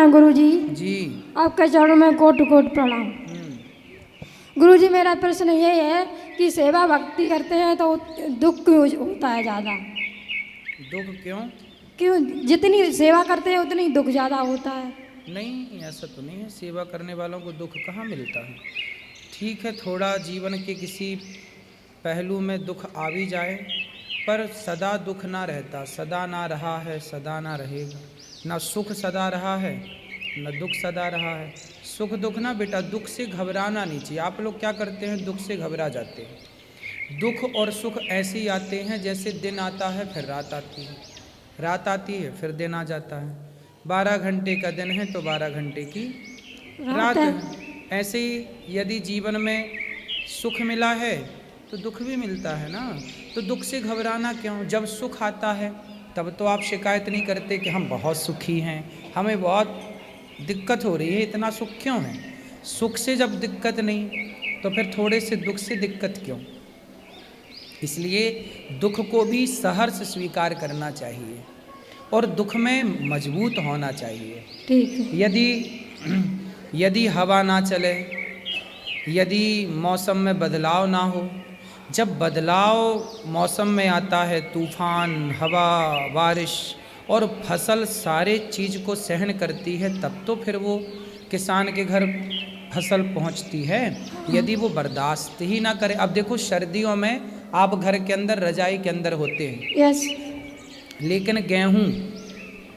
प्रणाम गुरुजी। जी। आपके चरणों में कोट कोट प्रणाम। गुरुजी मेरा प्रश्न ये है कि सेवा भक्ति करते हैं तो दुख क्यों होता है ज़्यादा? दुख क्यों? क्यों जितनी सेवा करते हैं उतनी दुख ज़्यादा होता है? नहीं, ऐसा तो नहीं है। सेवा करने वालों को दुख कहाँ मिलता है। ठीक है, थोड़ा जीवन के किसी पहलू में दुख आ भी जाए, पर सदा दुख ना रहता। सदा ना रहा है, सदा ना रहेगा। ना सुख सदा रहा है, न दुख सदा रहा है। सुख दुख ना बेटा, दुख से घबराना नहीं चाहिए। आप लोग क्या करते हैं, दुख से घबरा जाते हैं। दुख और सुख ऐसे ही आते हैं जैसे दिन आता है फिर रात आती है, रात आती है फिर दिन आ जाता है। 12 घंटे का दिन है तो 12 घंटे की रात है। ऐसे ही यदि जीवन में सुख मिला है तो दुख भी मिलता है ना। तो दुख से घबराना क्यों? जब सुख आता है तब तो आप शिकायत नहीं करते कि हम बहुत सुखी हैं, हमें बहुत दिक्कत हो रही है, इतना सुख क्यों है। सुख से जब दिक्कत नहीं तो फिर थोड़े से दुख से दिक्कत क्यों। इसलिए दुख को भी सहर्ष स्वीकार करना चाहिए और दुख में मजबूत होना चाहिए। ठीक है। यदि हवा ना चले, यदि मौसम में बदलाव ना हो, जब बदलाव मौसम में आता है, तूफान, हवा, बारिश और फसल सारे चीज़ को सहन करती है, तब तो फिर वो किसान के घर फसल पहुंचती है। यदि वो बर्दाश्त ही ना करे, अब देखो सर्दियों में आप घर के अंदर रजाई के अंदर होते हैं, यस, लेकिन गेहूँ,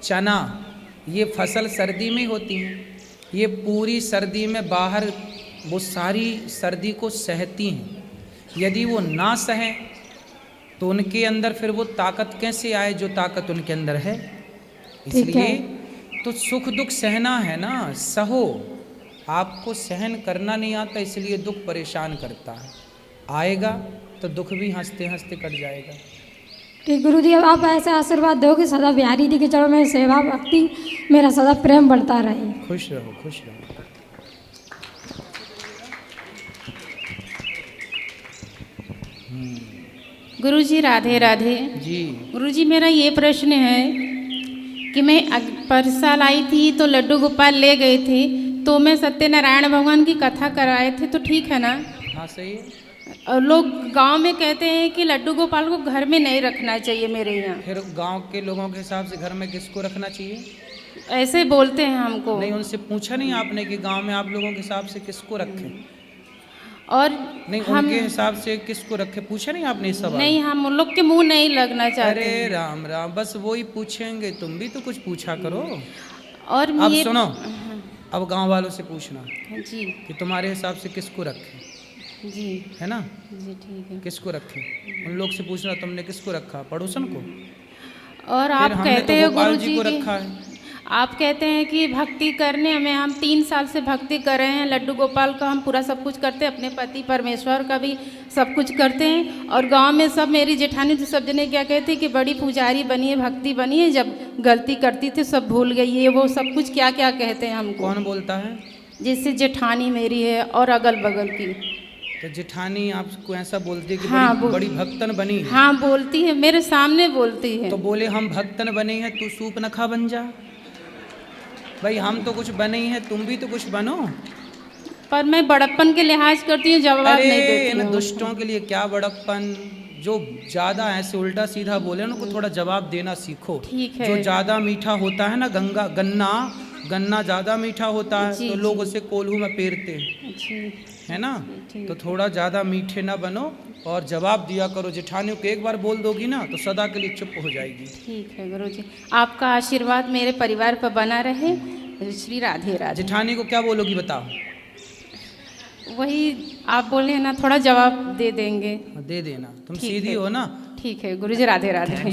चना, ये फसल सर्दी में होती है। ये पूरी सर्दी में बाहर वो सारी सर्दी को सहती हैं। यदि वो ना सहें तो उनके अंदर फिर वो ताकत कैसे आए जो ताकत उनके अंदर है। इसलिए तो सुख दुख सहना है ना, सहो। आपको सहन करना नहीं आता, इसलिए दुख परेशान करता है। आएगा तो दुख भी हंसते हंसते कट जाएगा। ठीक गुरुजी, अब आप ऐसे आशीर्वाद दो कि सदा बिहारी जी के चरणों में सेवा भक्ति मेरा सदा प्रेम बढ़ता रहे। खुश रहो, खुश रहो। गुरुजी राधे राधे जी। गुरुजी मेरा ये प्रश्न है कि मैं पर साल आई थी तो लड्डू गोपाल ले गए थे, तो मैं सत्यनारायण भगवान की कथा कराए थे, तो ठीक है ना? हाँ सही है। और लोग गांव में कहते हैं कि लड्डू गोपाल को घर में नहीं रखना चाहिए मेरे यहाँ। फिर गांव के लोगों के हिसाब से घर में किसको रखना चाहिए? ऐसे बोलते हैं हमको। नहीं, उनसे पूछा नहीं आपने कि गांव में आप लोगों के हिसाब से किसको रखें? और नहीं, उनके हिसाब से किसको रखे पूछा नहीं आपने इस सवाल? नहीं, हम उन लोग के मुंह नहीं लगना चाहते। अरे राम राम, बस वो ही पूछेंगे, तुम भी तो कुछ पूछा करो। और अब ये सुनो, अब गांव वालों से पूछना जी कि तुम्हारे हिसाब से किसको रखें, जी, है ना? जी ठीक है। किसको रखें, उन लोग से पूछना तुमने किसको रखा, पड़ोसन को? और फिर आप हमने कहते तो हो गोपाल गुरु जी जी को की, रखा है। आप कहते हैं कि भक्ति करने में, हम 3 साल से भक्ति कर रहे हैं, लड्डू गोपाल का हम पूरा सब कुछ करते हैं, अपने पति परमेश्वर का भी सब कुछ करते हैं। और गांव में सब, मेरी जेठानी तो सब जने क्या कहते हैं कि बड़ी पुजारी बनी है, भक्ति बनी है, जब गलती करती थी सब भूल गई है, वो सब कुछ क्या क्या कहते हैं हमको। कौन बोलता है? जैसे जेठानी मेरी है और अगल बगल की। तो जेठानी आपको ऐसा बोलती है कि हाँ, बड़ी भक्तन बनी है? हाँ बोलती है, मेरे सामने बोलती है। तो बोले हम भक्तन बने हैं, तू सूप नखा बन जा। भाई हम तो कुछ बने ही हैं, तुम भी तो कुछ बनो। पर मैं बड़प्पन के लिहाज करती हूँ, जवाब नहीं देती इन हूँ। दुष्टों के लिए क्या बड़प्पन। जो ज़्यादा ऐसे उल्टा सीधा बोले उनको थोड़ा जवाब देना सीखो। ठीक है। जो ज़्यादा मीठा होता है ना, गन्ना ज़्यादा मीठा होता है जी, तो लोग उसे कोल्हू में पेरते हैं, जी, है ना? ठीक। तो थोड़ा ज़्यादा मीठे ना बनो और जवाब दिया करो। जेठानियों को एक बार बोल दोगी ना तो सदा के लिए चुप हो जाएगी। ठीक है गुरुजी, आपका आशीर्वाद मेरे परिवार पर बना रहे। श्री राधे राधे। जेठानी को क्या बोलोगी बताओ? वही आप बोले हैं ना, थोड़ा जवाब दे देंगे। दे देना, तुम ठीक सीधी है। हो ना। ठीक है गुरुजी, राधे राधे।